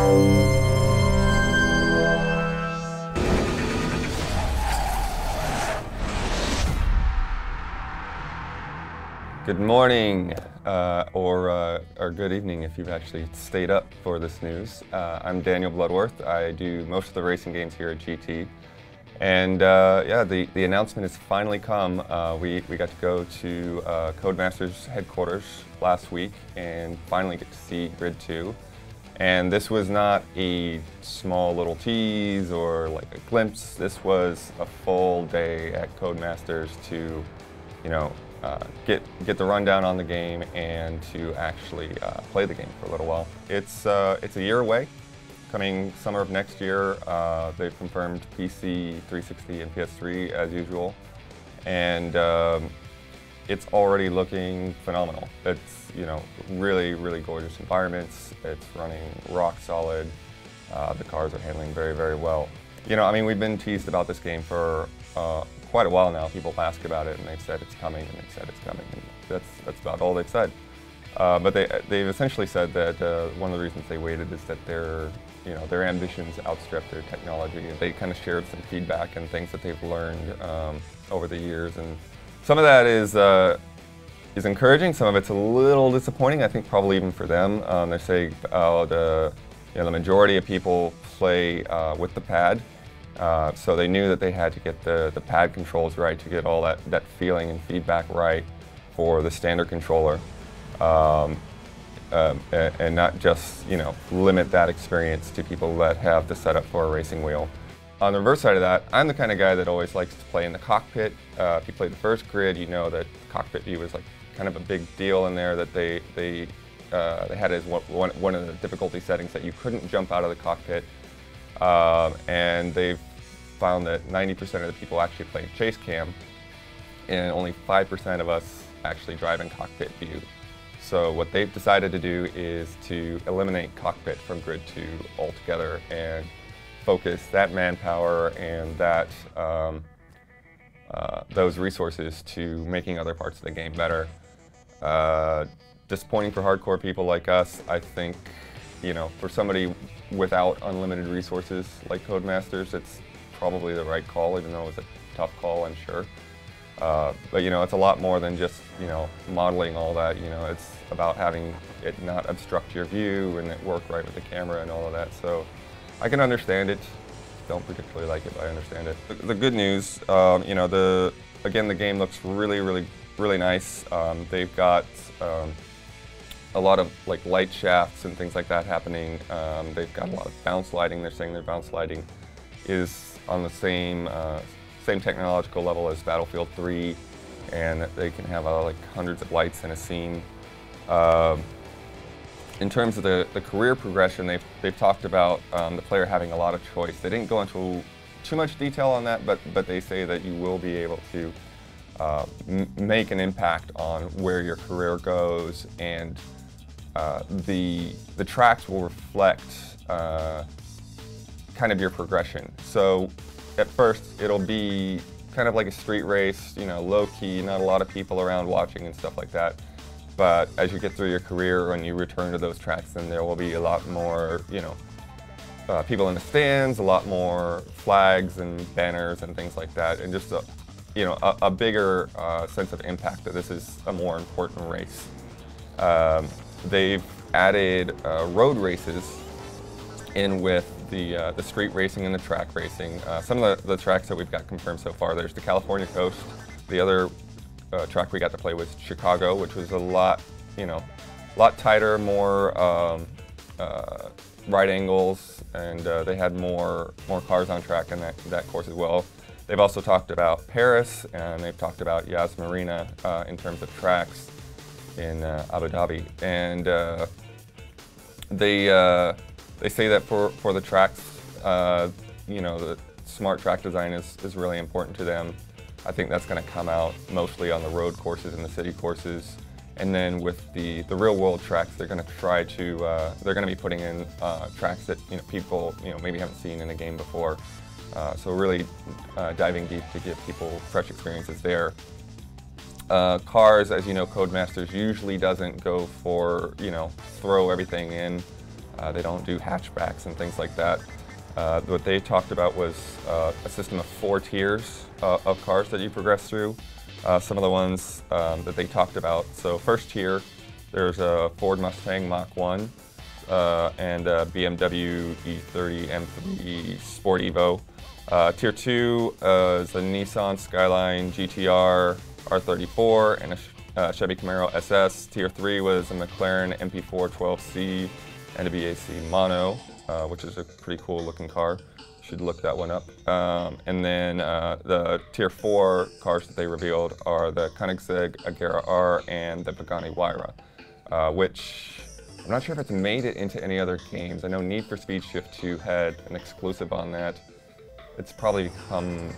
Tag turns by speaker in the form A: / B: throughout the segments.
A: Good morning, or good evening if you've actually stayed up for this news. I'm Daniel Bloodworth. I do most of the racing games here at GT. And yeah, the announcement has finally come. We got to go to Codemasters headquarters last week and finally get to see Grid 2. And this was not a small little tease or like a glimpse. This was a full day at Codemasters to, get the rundown on the game and to actually play the game for a little while. It's a year away, coming summer of next year. They've confirmed PC, 360, and PS3 as usual, and it's already looking phenomenal. It's really, really gorgeous environments. It's running rock solid. The cars are handling very, very well. I mean, we've been teased about this game for quite a while now. People ask about it, and they've said it's coming, and they've said it's coming, and that's about all they've said. But they've essentially said that one of the reasons they waited is that their ambitions outstrip their technology. They kind of shared some feedback and things that they've learned over the years, and some of that is encouraging. Some of it's a little disappointing. I think probably even for them. They say the majority of people play with the pad. So they knew that they had to get the pad controls right to get all that feeling and feedback right for the standard controller, and not just limit that experience to people that have the setup for a racing wheel. On the reverse side of that, I'm the kind of guy that always likes to play in the cockpit. If you played the first Grid, you know that cockpit view was like kind of a big deal in there. That they had as one of the difficulty settings that you couldn't jump out of the cockpit. And they've found that 90% of the people actually play chase cam, and only 5% of us actually drive in cockpit view. So what they've decided to do is to eliminate cockpit from Grid 2 altogether and focus that manpower and that those resources to making other parts of the game better. Disappointing for hardcore people like us. I think for somebody without unlimited resources like Codemasters, it's probably the right call, even though it was a tough call, I'm sure. But it's a lot more than just modeling all that. It's about having it not obstruct your view and it work right with the camera and all of that. So I can understand it. Don't particularly like it, but I understand it. The good news, again, the game looks really, really, really nice. They've got a lot of like light shafts and things like that happening. They've got a lot of bounce lighting. They're saying their bounce lighting is on the same technological level as Battlefield 3, and that they can have like hundreds of lights in a scene. In terms of the career progression, they've talked about the player having a lot of choice. They didn't go into too much detail on that, but they say that you will be able to make an impact on where your career goes, and the tracks will reflect kind of your progression. So at first it'll be kind of like a street race, low key, not a lot of people around watching and stuff like that. But as you get through your career and you return to those tracks, then there will be a lot more, people in the stands, a lot more flags and banners and things like that, and just a bigger sense of impact that this is a more important race. They've added road races in with the street racing and the track racing. Some of the tracks that we've got confirmed so far, there's the California coast. The other track we got to play was Chicago, which was a lot tighter, more right angles, and they had more cars on track in that course as well. They've also talked about Paris, and they've talked about Yas Marina in terms of tracks in Abu Dhabi, and they say that for the tracks, the smart track design is really important to them. I think that's going to come out mostly on the road courses and the city courses, and then with the real world tracks, they're going to try to they're going to be putting in tracks that people maybe haven't seen in a game before. So really diving deep to give people fresh experiences there. Cars, as you know, Codemasters usually doesn't go for throw everything in. They don't do hatchbacks and things like that. What they talked about was a system of 4 tiers of cars that you progress through. Some of the ones that they talked about. So first tier, there's a Ford Mustang Mach-1 and a BMW E30 M3 Sport Evo. Tier 2 is a Nissan Skyline GTR R34 and a Chevy Camaro SS. Tier 3 was a McLaren MP4 12C and a BAC Mono, which is a pretty cool looking car. Should look that one up. And then the Tier 4 cars that they revealed are the Koenigsegg Agera R and the Pagani Huayra, which I'm not sure if it's made it into any other games. I know Need for Speed Shift 2 had an exclusive on that. It's probably become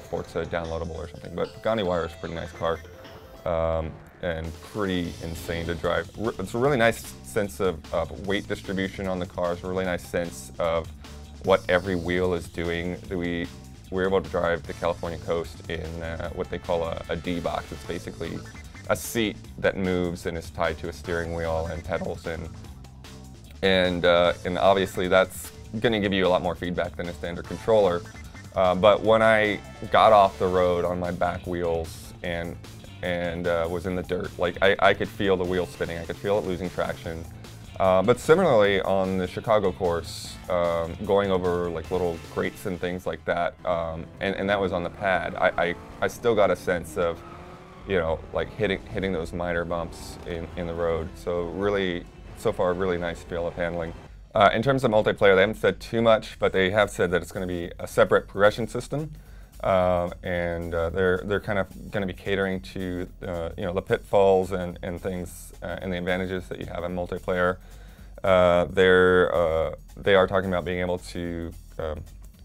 A: Forza downloadable or something, but Pagani Huayra is a pretty nice car and pretty insane to drive. It's a really nice sense of weight distribution on the cars, a really nice sense of what every wheel is doing. We're able to drive the California coast in what they call a D-box. It's basically a seat that moves and is tied to a steering wheel and pedals, and obviously that's going to give you a lot more feedback than a standard controller. But when I got off the road on my back wheels and was in the dirt, like I could feel the wheel spinning, I could feel it losing traction. But similarly on the Chicago course, going over like little grates and things like that, and that was on the pad, I still got a sense of, you know, like hitting those minor bumps in the road. So really, so far, really nice feel of handling. In terms of multiplayer, they haven't said too much, but they have said that it's going to be a separate progression system, and they're kind of going to be catering to you know, the pitfalls and things and the advantages that you have in multiplayer. They are talking about being able to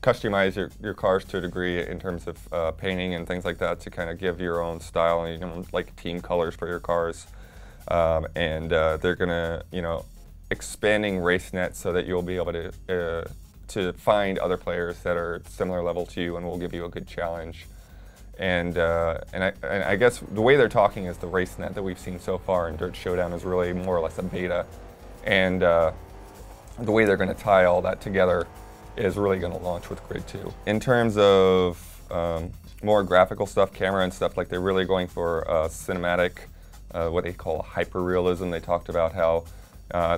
A: customize your cars to a degree in terms of painting and things like that to kind of give your own style and, you know, like team colors for your cars. And they're going to, you know, expanding RaceNet so that you'll be able to find other players that are similar level to you and will give you a good challenge. And I guess the way they're talking is the RaceNet that we've seen so far in Dirt Showdown is really more or less a beta. And the way they're going to tie all that together is really going to launch with Grid 2. In terms of more graphical stuff, camera and stuff, like they're really going for cinematic, what they call hyper-realism. They talked about how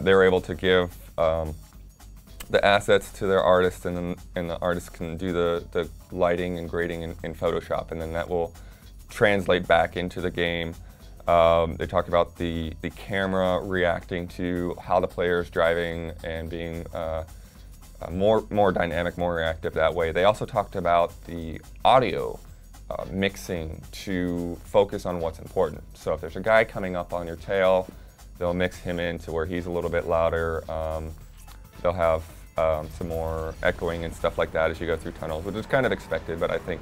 A: they're able to give the assets to their artists, and the artists can do the lighting and grading in Photoshop, and then that will translate back into the game. They talked about the camera reacting to how the player is driving and being more dynamic, more reactive that way. They also talked about the audio mixing to focus on what's important. So if there's a guy coming up on your tail, they'll mix him in to where he's a little bit louder. They'll have some more echoing and stuff like that as you go through tunnels, which is kind of expected, but I think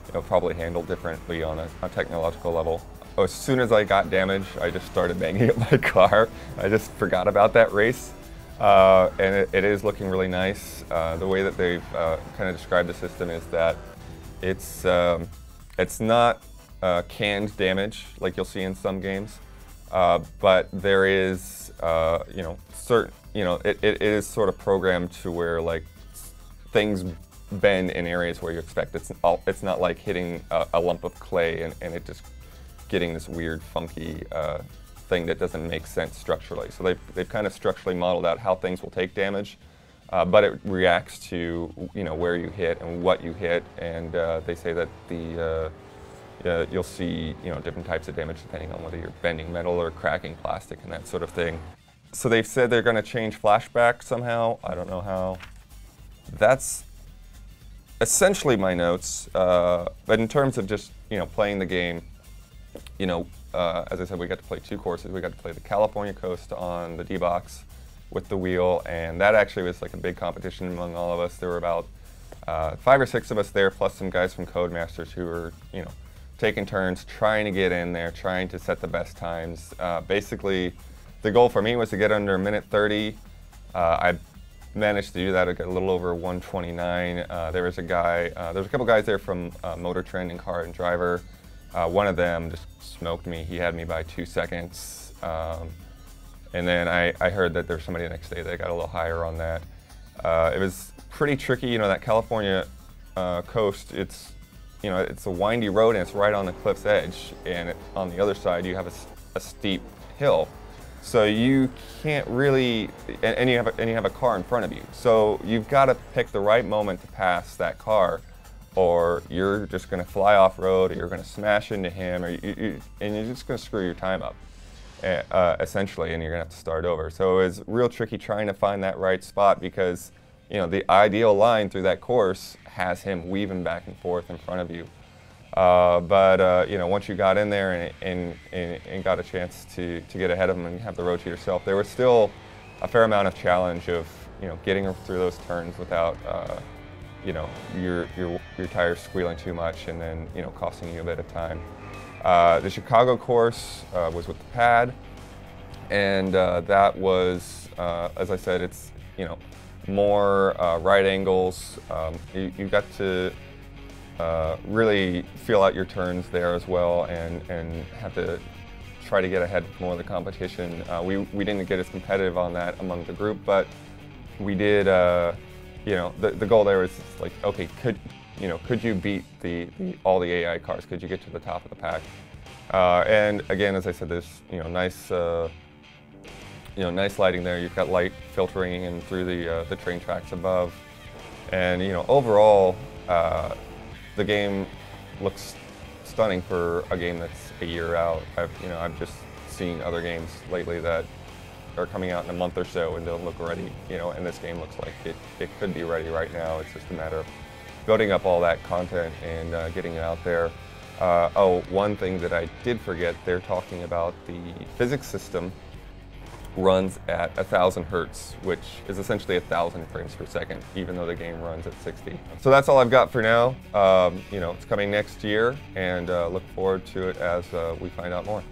A: it'll probably handle differently on a technological level. As soon as I got damage, I just started banging up my car. I just forgot about that race. And it is looking really nice. The way that they've kind of described the system is that it's not canned damage like you'll see in some games, but there is, you know, it is sort of programmed to where like things bend in areas where you expect. It's not like hitting a lump of clay and it just getting this weird, funky thing that doesn't make sense structurally. So they've kind of structurally modeled out how things will take damage, but it reacts to, you know, where you hit and what you hit, and they say that you'll see, you know, different types of damage depending on whether you're bending metal or cracking plastic and that sort of thing. So they've said they're going to change flashback somehow. I don't know how. That's essentially my notes. But in terms of just, you know, playing the game, you know, as I said, we got to play 2 courses. We got to play the California coast on the D-Box with the wheel, and that actually was like a big competition among all of us. There were about 5 or 6 of us there, plus some guys from Codemasters who were, you know, taking turns trying to get in there, trying to set the best times. Basically, the goal for me was to get under a minute 30. I managed to do that. I got a little over 1:29. There was a guy, there was a couple guys there from Motor Trend and Car and Driver. One of them just smoked me. He had me by 2 seconds. And then I heard that there's somebody the next day that got a little higher on that. It was pretty tricky, you know, that California coast, it's a windy road and it's right on the cliff's edge, and on the other side you have a steep hill. So you can't really, and you have a car in front of you. So you've got to pick the right moment to pass that car, or you're just going to fly off road, or you're going to smash into him, and you're just going to screw your time up, essentially, and you're going to have to start over. So it was real tricky trying to find that right spot, because the ideal line through that course has him weaving back and forth in front of you. But once you got in there and got a chance to get ahead of them and have the road to yourself, there was still a fair amount of challenge of getting through those turns without your tires squealing too much, and then costing you a bit of time. The Chicago course was with the pad, and that was, as I said, it's more right angles. You got to really feel out your turns there as well, and have to try to get ahead of more of the competition. We didn't get as competitive on that among the group, but we did. The goal there was like, okay, could you beat all the AI cars? Could you get to the top of the pack? And again, as I said, there's nice nice lighting there. You've got light filtering in through the train tracks above, and overall, the game looks stunning for a game that's a year out. I've just seen other games lately that are coming out in a month or so and don't look ready, and this game looks like it could be ready right now. It's just a matter of building up all that content and getting it out there. One thing that I did forget, they're talking about the physics system runs at 1,000 hertz, which is essentially 1,000 frames per second, even though the game runs at 60. So that's all I've got for now. It's coming next year, and look forward to it as we find out more.